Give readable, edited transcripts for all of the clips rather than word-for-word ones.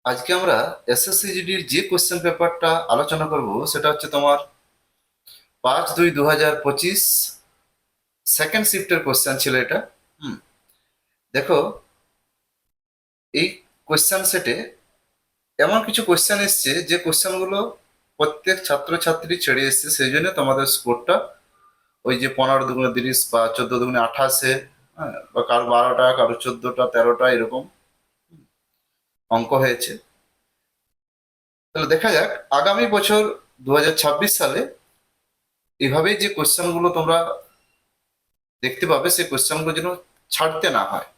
আজকে আমরা এসএসসি জিডির যে কোশ্চেন পেপারটা আলোচনা করব সেটা হচ্ছে তোমার 5/2/2025 সেকেন্ড শিফটের কোশ্চেন ছিল এটা। হুম। দেখো, এই কোশ্চেন সেটে এমন কিছু কোশ্চেন এসছে যে কোশ্চেনগুলো প্রত্যেক ছাত্রছাত্রী ছেড়ে এসছে, সেই জন্য তোমাদের স্কোরটা ওই যে 15×2=30 বা 14×28, হ্যাঁ, বা কারো 12টা, কারো 14টা, 13টা এরকম অঙ্ক হয়েছে। তাহলে দেখা যাক আগামী বছর 2026 সালে এভাবেই যে কোশ্চেনগুলো তোমরা দেখতে পাবে সেই কোশ্চেনগুলো যেন ছাড়তে না হয়।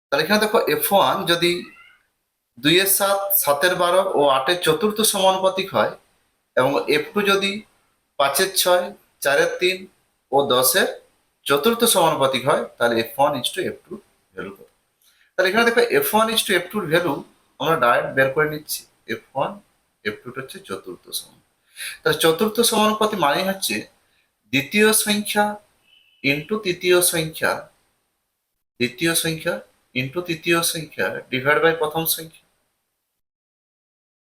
তাহলে এখানে দেখো, F1 যদি 2-7, 7-12 ও 8-4 সমানুপাতিক হয়, এবং F2 যদি 5-6, 4-3 ও 10-4 সমানুপাতিক হয়, তাহলে F1:F2 ভ্যালু কত? তাহলে এখানে দেখো, F1:F2 ভ্যালু আমরা ডাইরেক্ট বের করে নিচ্ছি। F1 F2 হচ্ছে চতুর্থ সমান। তাহলে চতুর্থ সমানুপাতি মানে হচ্ছে দ্বিতীয় সংখ্যা ইন্টু তৃতীয় সংখ্যা, দ্বিতীয় সংখ্যা ইন্টু তৃতীয় সংখ্যা ডিভাইড বাই প্রথম সংখ্যা।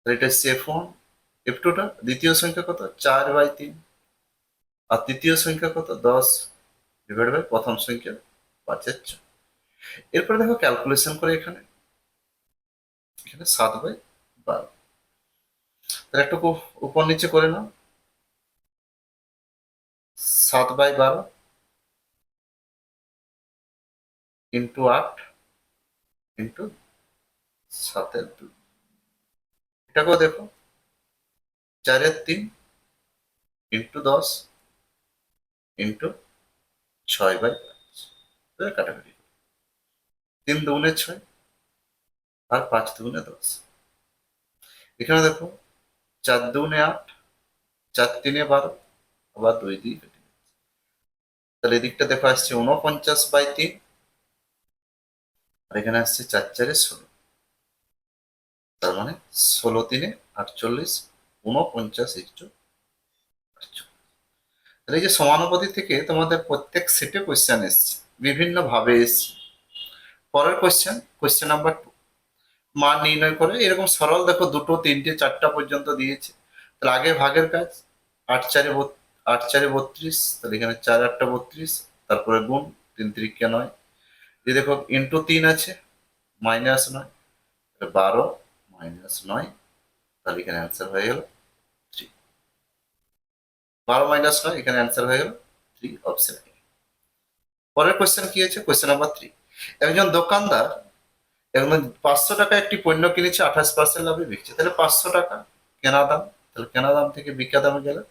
তাহলে এটা হচ্ছে F1 F2টা। দ্বিতীয় সংখ্যা কত? 4/3। আর তৃতীয় সংখ্যা কত? 10 ডিভাইড বাই প্রথম সংখ্যা 5/4। এরপরে দেখো ক্যালকুলেশন করে এখানে এখানে 7/12। তাহলে একটু উপর নিচে করে নাও। 7/12 ইন্টু 8 ইন্টু 7/2। এটাকেও দেখো, 4/3 ইন্টু 10 ইন্টু 6/5। কাটাকাটি, 3×2=6 আর 5×2=10। এখানে দেখো, 4×2=8, 4×3=12, আবার 2 দিয়ে কেটে দিচ্ছি। তাহলে এদিকটা দেখো আসছে 49/3, আর এখানে আসছে 4×4=16। তার মানে 16×3=48, 49:48। তাহলে এই যে সমানুপাতি থেকে তোমাদের প্রত্যেক সেটে কোশ্চেন এসছে, বিভিন্ন ভাবে এসছে। পরের কোশ্চেন নাম্বার 2, মান নির্ণয় করে। এরকম সরল দেখো, 2, 3, 4 পর্যন্ত দিয়েছে। তাহলে আগে ভাগের কাজ। 8×4=32, তাহলে এখানে 4×8=32, তারপরে গুণ, 3×3=9। এই দেখো *3 আছে, -9, 12 -9, তাহলে এখানে অ্যান্সার হয়ে গেল 3। 12 - 9, এখানে অ্যান্সার হয়ে গেল 3, অপশন এ। পরের কোশ্চেন কি আছে? কোশ্চেন নাম্বার 3, একজন দোকানদার একদম 500 টাকা একটি পণ্য কিনেছে, 28% লাভে বিকছে। তাহলে 500 টাকা কেনা দাম, তাহলে কেনা দাম থেকে বিক্রি দামে গেলে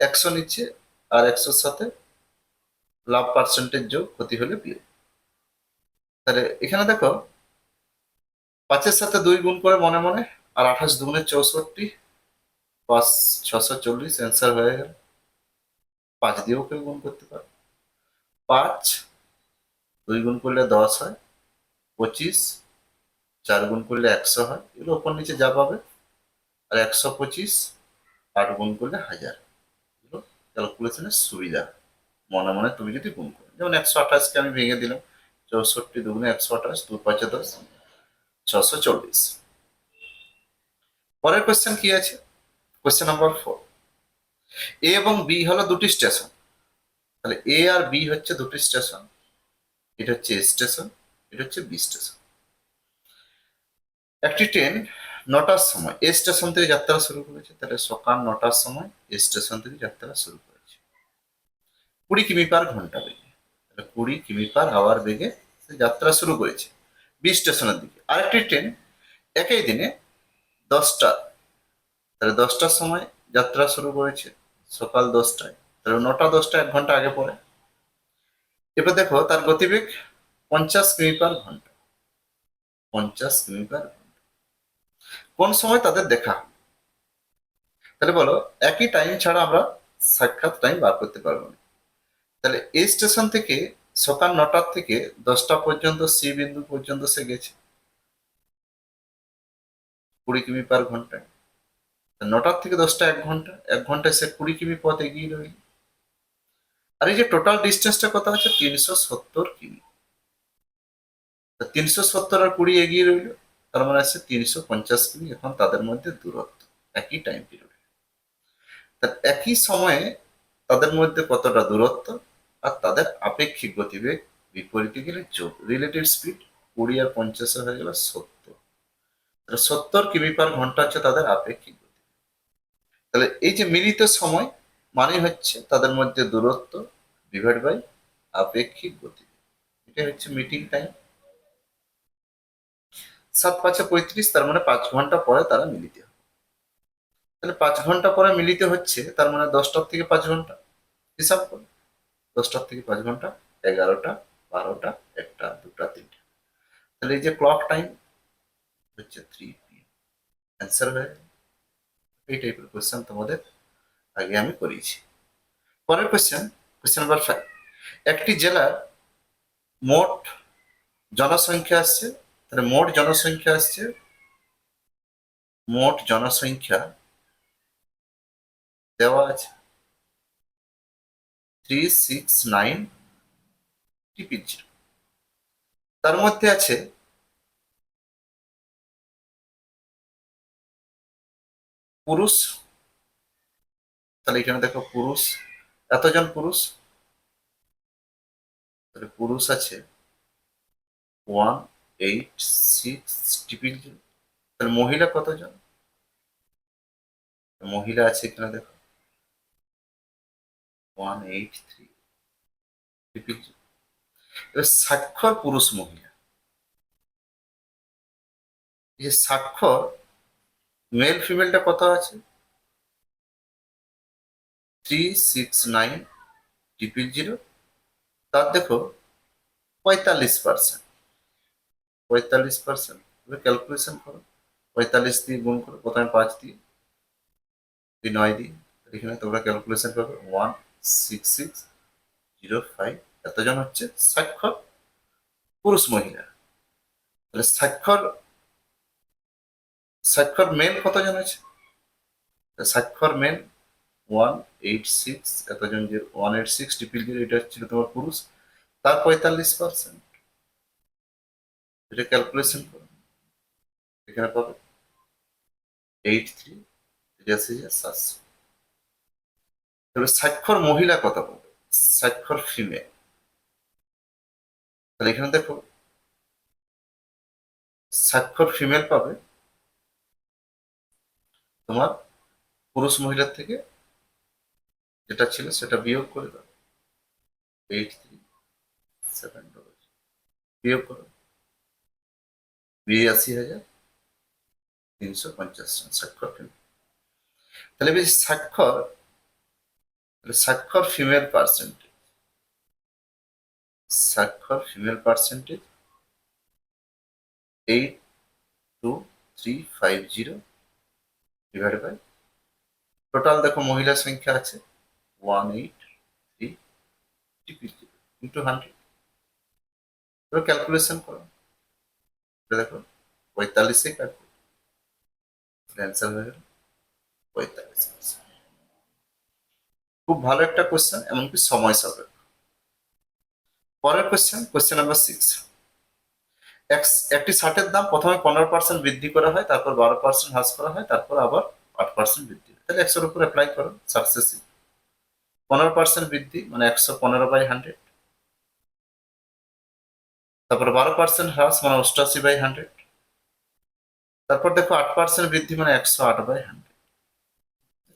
100 নিচ্ছে, আর 100-র সাথে লাভ পার্সেন্টেজ যোগ, ক্ষতি হলে বিয়োগ। তাহলে এখানে দেখো, 5-এর সাথে 2 গুণ করে মনে মনে, আর 28×2=64, 5 640, অ্যান্সার হয়ে গেল। 5 দিয়েও কেউ গুণ করতে পারে। 5 2 গুণ করলে 10 হয়, 25, 4 গুণ করলে 100 হয়, এগুলো ওপর নিচে যা পাবে। আর 125 8 গুণ করলে 1000। এগুলো ক্যালকুলেশনের সুবিধা, মনে মনে তুমি যদি গুণ করো। যেমন 128কে আমি ভেঙে দিলাম, 64 2 × 128, 2×5=10, 640। পরের কোশ্চেন কি আছে? কোশ্চেন নাম্বার 4, এ এবং বি হলো দুটি স্টেশন। তাহলে এ আর বি হচ্ছে দুটি স্টেশন। এটা হচ্ছে এ স্টেশন, এটা হচ্ছে বি স্টেশন। একটি ট্রেন 9টার সময় এ স্টেশন থেকে যাত্রা শুরু করেছে। তাহলে সকাল 9টার সময় এ স্টেশন থেকে যাত্রা শুরু করেছে 20 কিমি/ঘন্টা বেগে। তাহলে 20 কিমি/আওয়ার বেগে সে যাত্রা শুরু করেছে বি স্টেশনের দিকে। আরেকটি ট্রেন একই দিনে 10টা, তাহলে 10টার সময় যাত্রা শুরু করেছে, সকাল 10টায়। তাহলে 9টা 10টা 1 ঘন্টা আগে পড়ে। এবার দেখো তার গতিবেগ 50 কিমি/ঘন্টা, 50 কিমি/ঘন্টা। কোন সময় তাদের দেখা? তাহলে বলো, একই টাইম ছাড়া আমরা সাক্ষাৎ টাইম বার করতে পারবো না। তাহলে এই স্টেশন থেকে সকাল 9টা থেকে 10টা পর্যন্ত সি বিন্দু পর্যন্ত সে গেছে 20 কিমি/ঘন্টায়। 9টার থেকে 10টা 1 ঘন্টা, 1 ঘন্টায় সে 20 কিমি পথ এগিয়ে রইল। আর এই যে টোটাল ডিস্টেন্সটা কত আছে? 370 কিমি। 370 আর 20 এগিয়ে রইল। তার মানে আছে 350 কিমি এখন তাদের মধ্যে দূরত্ব একই টাইম পিরিয়ডে। একই সময়ে তাদের মধ্যে কতটা দূরত্ব আর তাদের আপেক্ষিক গতিবেগ বিপরীতে গেলে যোগ, রিলেটিভ স্পিড 20 আর 50 হয়ে গেল 70। 70 কিমি/ঘন্টা হচ্ছে তাদের আপেক্ষিক গতি। তাহলে এই যে মিলিত সময় মানে হচ্ছে তাদের মধ্যে দূরত্ব ডিভাইড বাই আপেক্ষিক গতি, এটা হচ্ছে মিটিং টাইম। 7×5=35, তার মানে 5 ঘন্টা পরে তারা মিলিত হবে। তাহলে 5 ঘন্টা পরে মিলিত হচ্ছে, তার মানে 10টার থেকে 5 ঘন্টা হিসাব করো। 10টার থেকে 5 ঘন্টা, 11টা, 12টা, 1টা, 2টা, 3টা। তাহলে এই যে ক্লক টাইম হচ্ছে 3 PM। অ্যান্সার হয়ে গেল। এই টাইপের কোয়েশ্চেন তোমাদের আগে আমি করিয়েছি। পরের কোয়েশ্চেন, কোয়েশ্চেন নাম্বার 5। একটি জেলার মোট জনসংখ্যা আসছে, তাহলে মোট জনসংখ্যা দেওয়া আছে 369 TPG। তার মধ্যে আছে পুরুষ, তাহলে এখানে দেখো পুরুষ, এতজন পুরুষ, তাহলে পুরুষ আছে 186 TPG। তাহলে মহিলা কতজন? মহিলা আছে এখানে দেখো 183 TPG। এবার স্বাক্ষর পুরুষ মহিলা, এই যে স্বাক্ষর মেল ফিমেলটা কত আছে? 369 TPG। তার দেখো 45%, 45%। ক্যালকুলেশন করো, 45 দিয়ে গুণ করো, প্রথমে 5 দিয়ে, 9 দিয়ে, এখানে তোমরা ক্যালকুলেশন করবে 16605। এতজন হচ্ছে স্বাক্ষর পুরুষ মহিলা। তাহলে স্বাক্ষর স্বাক্ষর মেল কতজন আছে? স্বাক্ষর মেল 186, এতজন যে 186 TPG, এটা ছিল তোমার পুরুষ, তার 45%। এটা ক্যালকুলেশন করো, এখানে পাবে 83,83,700। তবে স্বাক্ষর মহিলা কত পাবে? স্বাক্ষর ফিমেল, তাহলে এখানে দেখো স্বাক্ষর ফিমেল পাবে তোমার পুরুষ মহিলার থেকে যেটা ছিল সেটা বিয়োগ করে দাও, 83,700 বিয়োগ করো, 82,350 জন স্বাক্ষর ফিমেল। তাহলে বেশ স্বাক্ষর ফিমেল পার্সেন্টেজ, স্বাক্ষর female percentage 82350 divide by total দেখো মহিলা সংখ্যা আছে 183 TPG ইন্টু 100। এবার ক্যালকুলেশন করো, এটা দেখো 45 কাটবে, অ্যান্সার হয়ে গেল 45%। খুব ভালো একটা কোশ্চেন, এমনকি সময় সাপেক্ষ। পরের কোশ্চেন, কোশ্চেন নাম্বার 6। একটি শার্টের দাম প্রথমে 15% বৃদ্ধি করা হয়, তারপর 12% হ্রাস করা হয়, তারপর আবার 8% বৃদ্ধি হয়। তাহলে 100-এর উপর অ্যাপ্লাই করো সাকসেসিভ। 15% বৃদ্ধি মানে 115/100, তারপর 12% হ্রাস মানে 88/100, তারপর দেখো 8% বৃদ্ধি মানে 108/100।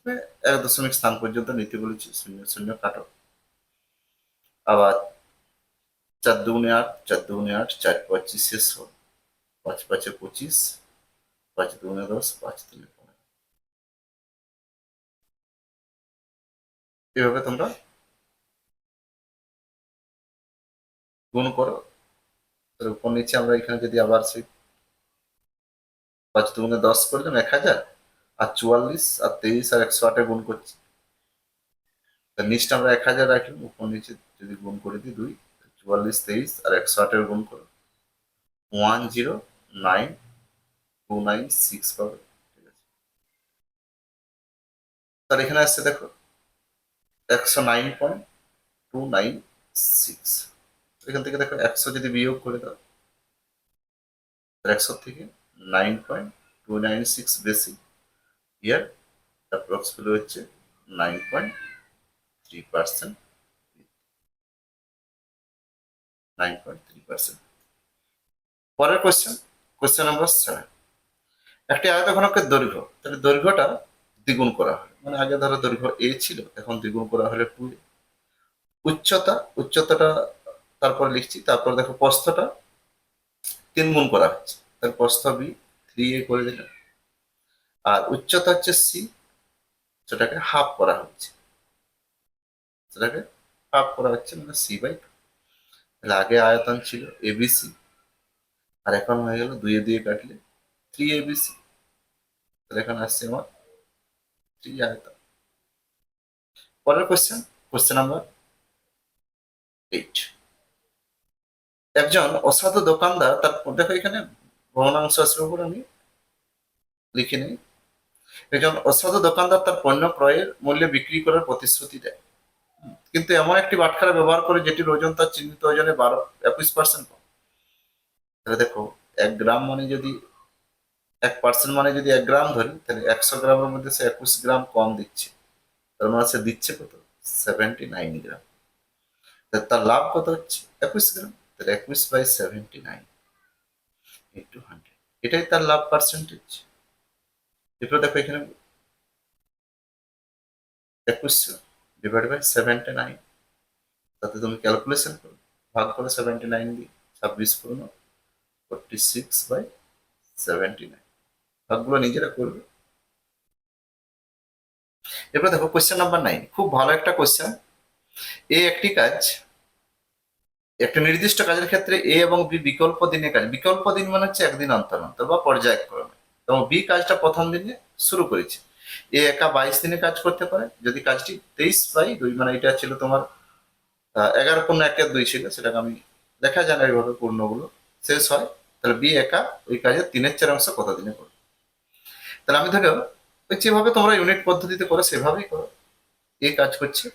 1 দশমিক স্থান পর্যন্ত নিতে বলেছি, 0 0 কাটো। আবার 4×2=8, 4×2=8, 4×5 শেষ হল, 5×5=25, 5×2=10, 5×3=15। এভাবে তোমরা গুণ করো। তার উপর নিচে আমরা এখানে যদি আবার সেই 5×2=10 করলাম 1000, আর 44 আর 23 আর 108 গুণ করছি, তার নিচটা আমরা 1000 রাখলাম, উপর নিচে যদি গুণ করে দিই 2, 44, 23 আর 108 গুণ করো 109,296 পাবে। ঠিক আছে, তার এখানে আসছে দেখো 109.296। এখান থেকে দেখো 100 যদি বিয়োগ করে দাও, 100 থেকে 9.296 বেশি, ইয়ার অ্যাপ্রক্স ভ্যালু হচ্ছে 9.3%। 9.3%। পরের কোয়েশ্চেন নাম্বার 7। একটি আয়তঘনকের দৈর্ঘ্য, তাহলে দৈর্ঘ্যটা দ্বিগুণ করা হয়, মানে আগে ধরো দৈর্ঘ্য এ ছিল, এখন দ্বিগুণ করা হলে 2a। উচ্চতাটা তারপর লিখছি, তারপর দেখো প্রস্থটা 3 গুণ করা হচ্ছে, তাহলে প্রস্থ বি 3a করে দিলাম, আর উচ্চতা হচ্ছে সি, সেটাকে হাফ করা হচ্ছে, সেটাকে হাফ করা হচ্ছে মানে সি বাই 2। তাহলে আগে আয়তন ছিল এবিসি, আর এখন হয়ে গেল 2 দিয়ে কাটলে 3abc, তাহলে এখানে আসছে আমার 3 আয়তন। পরের কোয়েশ্চেন নাম্বার 8। একজন অসাধু দোকানদার তার, দেখো এখানে ভগ্নাংশ আসবে বলে আমি লিখে নিই। একজন অসাধু দোকানদার তার পণ্য ক্রয়ের মূল্যে বিক্রি করার প্রতিশ্রুতি দেয়, কিন্তু এমন একটি বাটখারা ব্যবহার করে যেটির ওজন তার চিহ্নিত ওজনে 21% কম। তাহলে দেখো 1 গ্রাম মানে যদি 1% মানে যদি 1 গ্রাম ধরি, তাহলে 100 গ্রামের মধ্যে সে 21 গ্রাম কম দিচ্ছে, তার মানে সে দিচ্ছে কত? 79 গ্রাম। তার লাভ কত হচ্ছে? 21 গ্রাম। তাহলে 21/79 × 100, এটাই তার লাভ পার্সেন্টেজ। এরপর দেখো এখানে 21/79, তাতে তুমি ক্যালকুলেশন করো, ভাগ করো 79 দিয়ে, 26×46/79, ভাগগুলো নিজেরা করবে। এরপর দেখো কোয়েশ্চেন নাম্বার 9, খুব ভালো একটা কোয়েশ্চেন। একটি কাজ, একটা নির্দিষ্ট কাজের ক্ষেত্রে এ এবং বি বিকল্প দিনে কাজ, বিকল্প দিন মানে হচ্ছে একদিন অন্তর অন্তর বা পর্যায়ক্রমে, এবং বি কাজটা প্রথম দিনে শুরু করেছে। একা 22 দিনে কাজ করতে পারে যদি কাজটি 23/2, মানে এটা ছিল তোমার 11.1/2 ছিল, সেটাকে আমি দেখা যায় না এইভাবে পূর্ণগুলো শেষ হয়, তাহলে বি একা ওই কাজের 3/4 কত দিনে করবে। তাহলে আমি ধরো ওই যেভাবে তোমরা ইউনিট পদ্ধতিতে করো সেভাবেই করো। এ কাজ করছে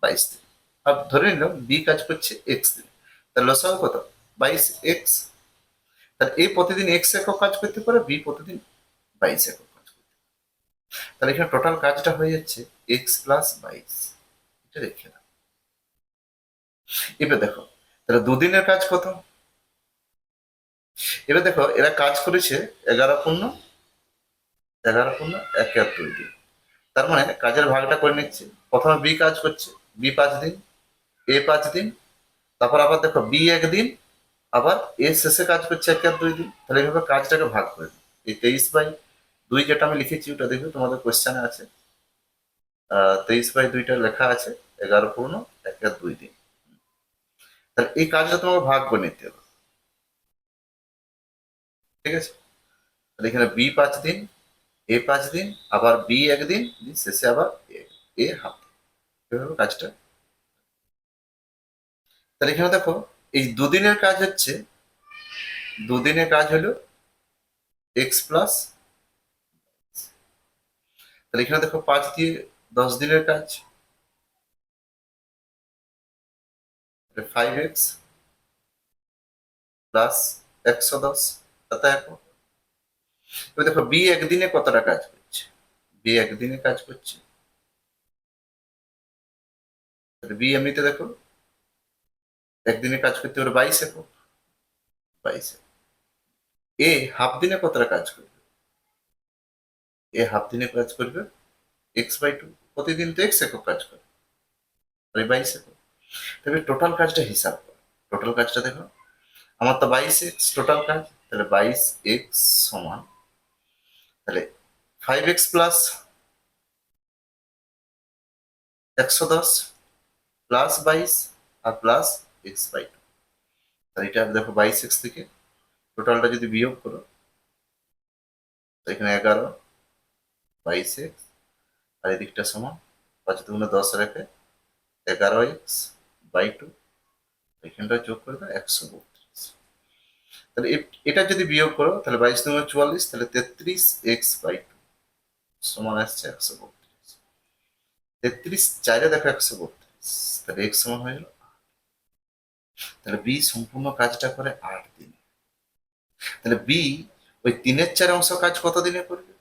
22 দিন, আর ধরে নিলাম বি কাজ করছে এক্স দিন, তাহলে লসাগু কত? 22x। তাহলে এ প্রতিদিন এক্স একক কাজ করতে পারে, বি প্রতিদিন 22 একক কাজ করতে পারে। তাহলে এখানে টোটাল কাজটা হয়ে যাচ্ছে x+22, এটা রেখে দাও। এবার দেখো তাহলে দুদিনের কাজ কত? এবার দেখো এরা কাজ করেছে 11.1/2 দিন, তার মানে কাজের ভাগটা করে নিচ্ছে। প্রথমে বি কাজ করছে, বি 5 দিন, এ 5 দিন, তারপর আবার দেখো বি 1 দিন, আবার এ শেষে কাজ করছে 1/2 দিন। তাহলে এইভাবে কাজটাকে ভাগ করে দিই। এই 23/2 যেটা আমি লিখেছি ওটা দেখবে তোমাদের কোয়েশ্চেনে আছে, 23/2টা লেখা আছে 11.1/2 দিন। তাহলে এই কাজটা তোমাকে ভাগ করে নিতে হবে, ঠিক আছে? তাহলে এখানে বি 5 দিন, এ 5 দিন, আবার বি 1 দিন, শেষে আবার এ হাফ, এভাবে কাজটা। তাহলে এখানে দেখো এই দুদিনের কাজ হচ্ছে, দুদিনের কাজ হলো x+, তাহলে এখানে দেখো 5 দিয়ে 10 দিনের কাজ, 5x+110, তাতে এখন এবার দেখো বি 1 দিনে কতটা কাজ করছে, বি 1 দিনে কাজ করছে, বি এমনিতে দেখো 1 দিনে কাজ করতে পারে 22 একক, 22 একক। এ হাফ দিনে কতটা কাজ করবে, এ হাফ দিনে কাজ করবে x/2, প্রতিদিন তো x একক কাজ করে, 22 একক। তবে টোটাল কাজটা হিসাব করো, টোটাল কাজটা দেখো, আমার তো 22x টোটাল কাজ, তাহলে 22x সমান, তাহলে 5x+110 প্লাস 22 আর প্লাস x/2, তাহলে এটা দেখো 22x থেকে টোটালটা যদি বিয়োগ করো, তো এখানে 11, 22x, আর এদিকটা সমান 5×10 রেখে 11x/2, এখানটা যোগ করে দাও 132। তাহলে এটা যদি বিয়োগ করো তাহলে 22×44, তাহলে 33x/2 সমান আসছে 132। 33 4 দেখো 132, তাহলে x সমান হয়ে গেল। তাহলে বি সম্পূর্ণ কাজটা করে 8 দিন। তাহলে বি ওই 3/4 কাজ কত দিনে করবে?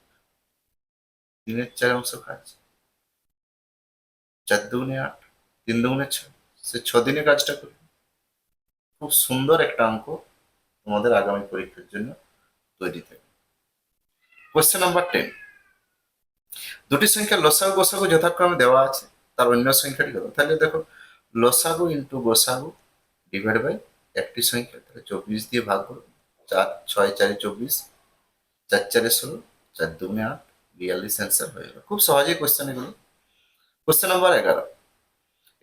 3/4 কাজ 4 × 2 = 8, 3 × 2 = 6, সে 6 দিনে কাজটা করবে। খুব সুন্দর একটা অঙ্ক তোমাদের আগামী পরীক্ষার জন্য তৈরি থাকবে। কোশ্চেন নাম্বার 10, দুটি সংখ্যার লসাগু গসাগু যথাক্রমে দেওয়া আছে, তার অন্য সংখ্যাটি কত? তাহলে দেখো, লসাগু ইন্টু গোসাগু ডিভাইড বাই একটি সংখ্যা, তাহলে 24 দিয়ে ভাগ করো, 4 6 4 24, 4 4 16, 4 2 8, 42 অ্যান্সার হয়ে গেল। খুব সহজেই কোশ্চেন এগুলো। কোশ্চেন নাম্বার 11,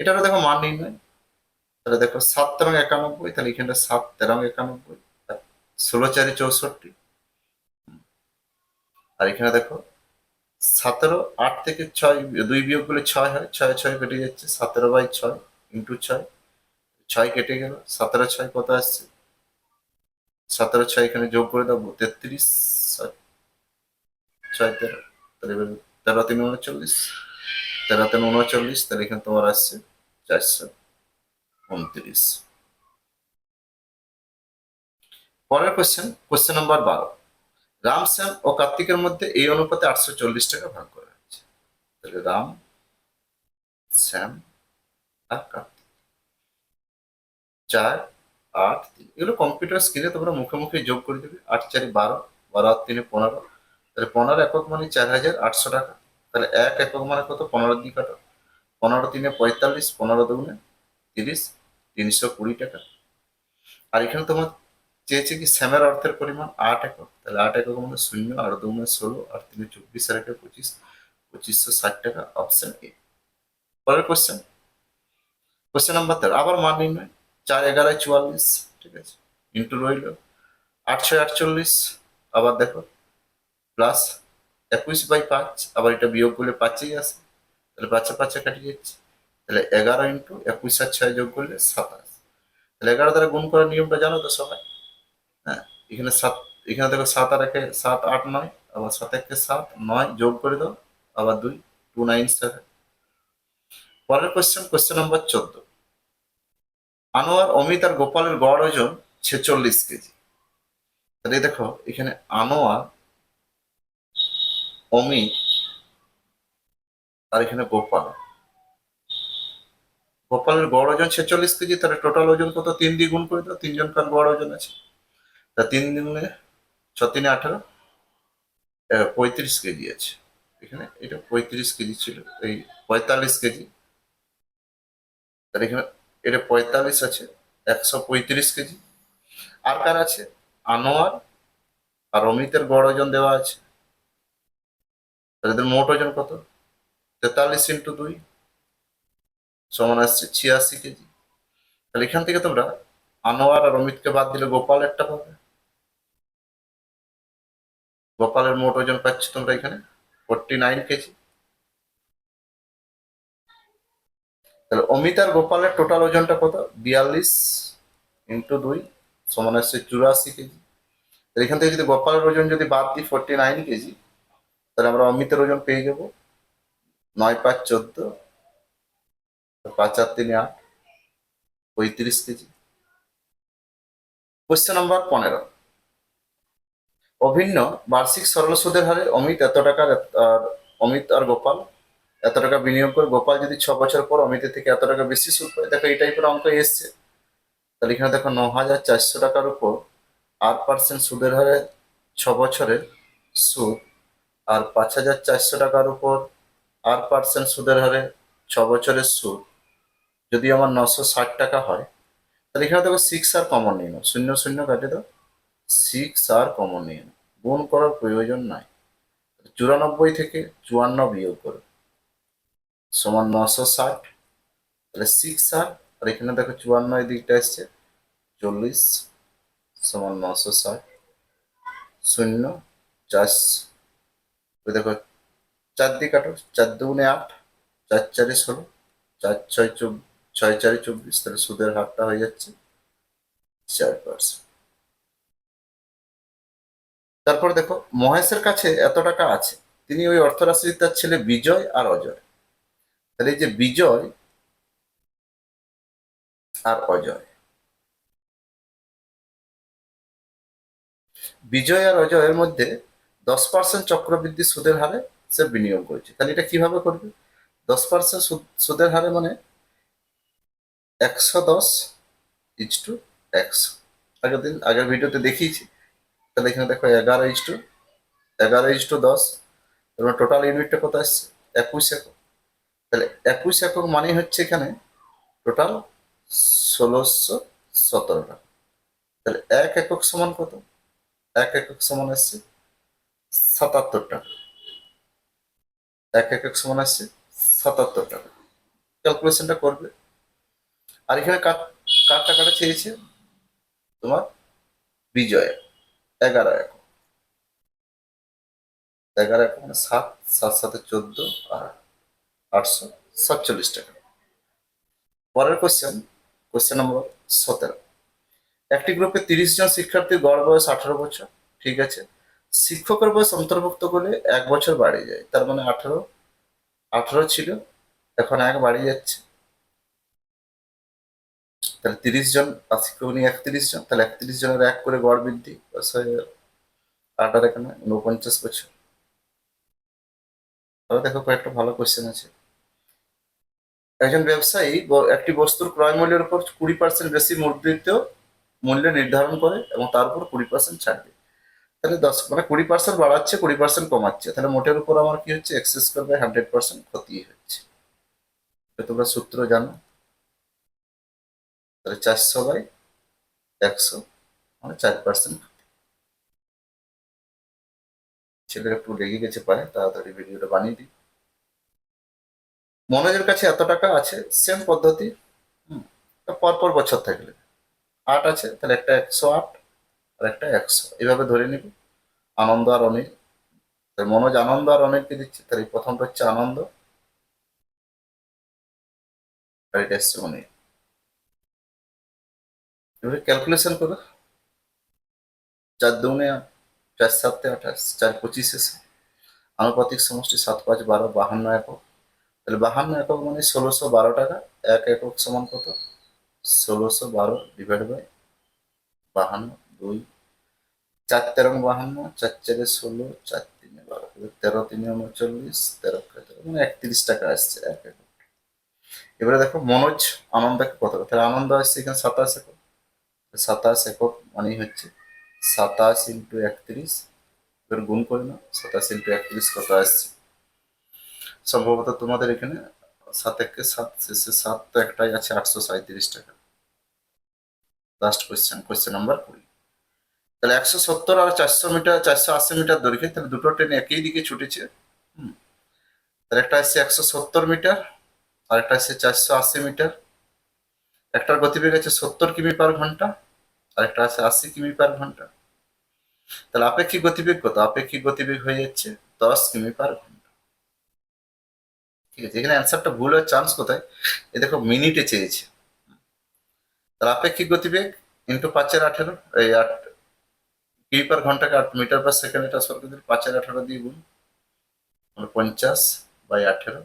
এটারও দেখো মান নির্ণয়। তাহলে দেখো 7 তেরো 91, তাহলে এখানটা 7 তেরো 91, 16 4 64, আর এখানে দেখো 17 8 থেকে 6 2 বিয়োগ করলে 6 হয়, 6 6 কেটে যাচ্ছে, 17/6 ইন্টু 6, 6 কেটে গেল, 17 6 কত আসছে? 17 6 এখানে যোগ করে দেবো, 33, 6 13, তাহলে এবার 13 3 39, 13 3 39, তাহলে এখানে তোমার আসছে 429। পরের question, question number 12, Ram Shyam ও কার্তিকের মধ্যে এই অনুপাতে 840 টাকা ভাগ করা হয়েছে। তাহলে রাম শ্যাম আর কার্তিক, 4 8 3, এগুলো কম্পিউটার স্ক্রিনে তোমরা মুখে মুখে যোগ করে দেবে। 8 4 12, 12 আর 3 15, তাহলে 15 একক মানে 4800 টাকা। তাহলে 1 একক মানে কত? 15 দিয়ে কাটো, 15 3 45, 15 2 30, 320 টাকা। আর এখানে তোমার চেয়েছে কি শ্যামের অর্থের পরিমাণ 8 একক, তাহলে 8 একক মানে 0, আর 2 মানে 16, আর 3 24, আর 1 25, 2560 টাকা, অপশন এ। পরের কোশ্চেন, কোশ্চেন নাম্বার 13, আবার মান নির্ণয়। 4 11 44, ঠিক আছে, ইন্টু রইল 8 6 48, আবার দেখো প্লাস 21/5, আবার এটা বিয়োগ করলে 5ই আসে, তাহলে 5 5 কাটি যাচ্ছে, তাহলে 11 ইন্টু 21 আর 6 যোগ করলে 27, তাহলে 11 দ্বারা গুণ করার নিয়মটা জানো তো সবাই? হ্যাঁ, এখানে 7, এখানে দেখো 7 আর 1 7 8 9, আবার 7 1 7 9 যোগ করে দাও, আবার 2 2 9 7। পরের question, question number 14, Anwar Amit আর গোপালের গড় ওজন 46 কেজি। তাহলে দেখো এখানে আনোয়ার অমিত আর এখানে গোপাল, গোপালের গড় ওজন 46 কেজি, তাহলে টোটাল ওজন কত? 3 দিয়ে গুণ করে দাও, তিনজনকার গড় ওজন আছে, তা 3 দিনে 6 3 18, 35 কেজি আছে। এখানে এটা 35 কেজি ছিল, এই 45 কেজি, তাহলে এখানে এটা 45 আছে, 135 কেজি। আর কার আছে? আনোয়ার আর অমিতের গড় ওজন দেওয়া আছে, তাহলে এদের মোট ওজন কত? 43 ইন্টু 2 সমান আসছে 86 কেজি। তাহলে এখান থেকে তোমরা আনোয়ার আর অমিতকে বাদ দিলে গোপাল একটা পাবে, গোপালের মোট ওজন পাচ্ছ তোমরা এখানে 49 কেজি। তাহলে অমিত আর গোপালের টোটাল ওজনটা কত? 42 ইন্টু 2 সমান আসছে 84 কেজি। তাহলে এখান থেকে যদি গোপালের ওজন যদি বাদ দিই 49 কেজি, তাহলে আমরা অমিতের ওজন পেয়ে যাবো 9 5 14, 5 আর 3 8, 35 কেজি। কোশ্চেন নাম্বার 15, অভিন্ন বার্ষিক সরল সুদের হারে অমিত এত টাকার, আর অমিত আর গোপাল এত টাকা বিনিয়োগ করে গোপাল যদি 6 বছর পর অমিতের থেকে এত টাকা বেশি সুদ পায়। দেখো এই টাইপের অঙ্ক এসছে, তাহলে এখানে দেখো 9,400 টাকার উপর 8% সুদের হারে 6 বছরের সুদ, আর 5,400 টাকার উপর 8% সুদের হারে 6 বছরের সুদ যদি আমার 960 টাকা হয়, তাহলে এখানে দেখো 6 আর কমন নিয়ে নাও, 0 0 কাটে দাও, 6 আর কমন নিয়ে নাও, গুণ করার প্রয়োজন নাই। 94 থেকে 54 বিয়োগ করো সমান 960, তাহলে 6 আর এখানে দেখো 54 এই দিকটা আসছে 40 সমান 960, 0 4, দেখো 4 দিয়ে কাটো, 4 2 8, 4 4 16, 4 6 6 4 24, তাহলে সুদের হারটা হয়ে যাচ্ছে 4%। তারপর দেখো মহেশের কাছে এত টাকা আছে, তিনি ওই অর্থরাশি তার ছেলে বিজয় আর অজয়। তাহলে এই যে বিজয় আর অজয়, বিজয় আর অজয়ের মধ্যে 10% চক্রবৃদ্ধি সুদের হারে সে বিনিয়োগ করেছে। তাহলে এটা কিভাবে করবে? 10% সুদের হারে মানে 110:100। আগের ভিডিওতে দেখিয়েছি। তাহলে এখানে দেখো 11:10, এবং টোটাল ইউনিটটা কত আসছে? 21 একক। তাহলে 21 একক মানে হচ্ছে এখানে টোটাল 1617 টাকা। তাহলে 1 একক সমান কত? 1 একক সমান আসছে 77 টাকা। 1 একক সমান আসছে 77 টাকা। ক্যালকুলেশনটা করবে। আর এখানে কার কার টাকাটা চেয়েছে? তোমার বিজয়ের 11 একক। 11 একক মানে 7, 7 7 14, আর 847 টাকা। পরের কোশ্চেন নম্বর 17। একটি গ্রুপে 30 জন শিক্ষার্থীর গড় বয়স 18 বছর। ঠিক আছে। শিক্ষকের বয়স অন্তর্ভুক্ত করলে 1 বছর বাড়ে যায়। তার মানে 18 ছিল, এখন 1 বাড়িয়ে যাচ্ছে। তাহলে 30 জন, আর শিক্ষক নিয়ে 31 জন, তাহলে 31 জনের 1 করে গড় বৃদ্ধি, বয়স হয়ে গেল 8 আর এখানে 49 বছর। তবে দেখো কয়েকটা ভালো কোশ্চেন আছে। একজন ব্যবসায়ী একটি বস্তুর ক্রয় মূল্যের উপর 20% বেশি মুদ্রিত মূল্য নির্ধারণ করে এবং তার উপর 20% ছাড় দেয়। তাহলে 10 মানে 20% বাড়াচ্ছে, 20% কমাচ্ছে। তাহলে মোটের উপর আমার কি হচ্ছে? x² / 100% ক্ষতি হচ্ছে। এটা তোমরা সূত্র জানো। তাহলে 400/100 মানে 4%। ছেলে একটু লেগে গেছে পায়ে, তাড়াতাড়ি ভিডিওটা বানিয়ে দিই। মনোজের কাছে এত টাকা আছে, সেম পদ্ধতি। পরপর বছর থাকলে 8 আছে, তাহলে একটা 108 আর একটা 100, এভাবে ধরে নিবি। আনন্দ আর অনিল, তাই মনোজ আনন্দ আর অনিলকে দিচ্ছে। তাহলে প্রথমটা হচ্ছে আনন্দ, আর এটা হচ্ছে অনিল। এবারে ক্যালকুলেশন করো। 4 দুগুণে 8, 4 7 28, 4 25 আনুপাতিক সমষ্টি 7 5 12, 52 একক। তাহলে 52 একক মানে 1612 টাকা। 1 একক সমান কত? 1612 / 52, 2, 4 13 52, 4 4 16, 4 3 12, 13 3 39, 13 মানে 31 টাকা আসছে 1 একক। এবারে দেখো মনোজ আনন্দকে কত? তাহলে আনন্দ আসছে এখানে 27 একক। 27 একক মানেই হচ্ছে 27 × 31। এবার গুণ করে নাও, 27 × 31 কত আসছে? সম্ভবত তোমাদের এখানে 7 একে 7, শেষে 7 তো একটাই আছে, 837 টাকা। Last question number 20। তাহলে 170 আর 400 মিটার, 480 মিটার দৈর্ঘ্যে, তাহলে দুটো ট্রেন একই দিকে ছুটেছে। তাহলে একটা আসছে 170 মিটার, আর একটা আসছে 480 মিটার। একটার গতিবেগ আছে 70 কিমি/ঘন্টা, আর একটা আছে 80 কিমি/ঘন্টা। তাহলে আপেক্ষিক গতিবেগ কত? আপেক্ষিক গতিবেগ হয়ে যাচ্ছে 10 কিমি/ঘন্টা। ঠিক আছে, এখানে অ্যান্সারটা ভুল হওয়ার চান্স কোথায়? এ দেখো মিনিটে চেয়েছে। তাহলে আপেক্ষিক গতিবেগ ইন্টু 5/18, এই 8 কিমি/ঘন্টাকে 8 মিটার/সেকেন্ডে ট্রান্সফার করে দিলে 5/18 দিয়ে গুণ, মানে 50/18।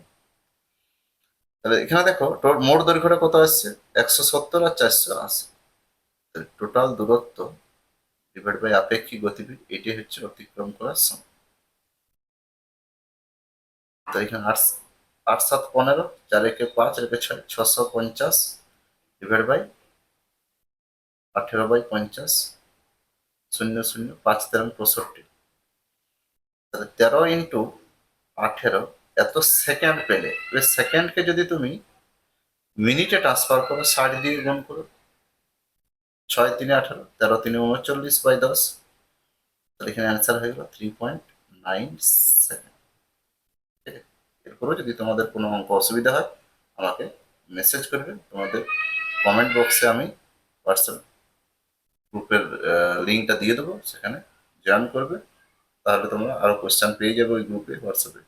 তাহলে এখানে দেখো মোট দৈর্ঘ্যটা কত আসছে? 170 আর 480। টোটাল দূরত্ব আপেক্ষিক গতিবেগ, এটি হচ্ছে অতিক্রম করার সময়। তো এখানে 8 8 7 15, 4 একে 5, 4 একে 6, 650 / 18/50, 0 0 5 13 65। তাহলে 13 × 18, এত সেকেন্ড পেলে। এবার সেকেন্ডকে যদি তুমি মিনিটে ট্রান্সফার করো, 60 দিয়ে গুণ করো, 6 3 18, 13 3 39/10। তাহলে এখানে অ্যান্সার হয়ে গেল 3.97। এরপরেও যদি তোমাদের কোনো অঙ্ক অসুবিধা হয় আমাকে মেসেজ করবে। তোমাদের কমেন্ট বক্সে আমি হোয়াটসঅ্যাপ গ্রুপের লিঙ্কটা দিয়ে দেবো, সেখানে জয়েন করবে। তাহলে তোমরা আরো কোশ্চেন পেয়ে যাবে ওই গ্রুপে, হোয়াটসঅ্যাপে।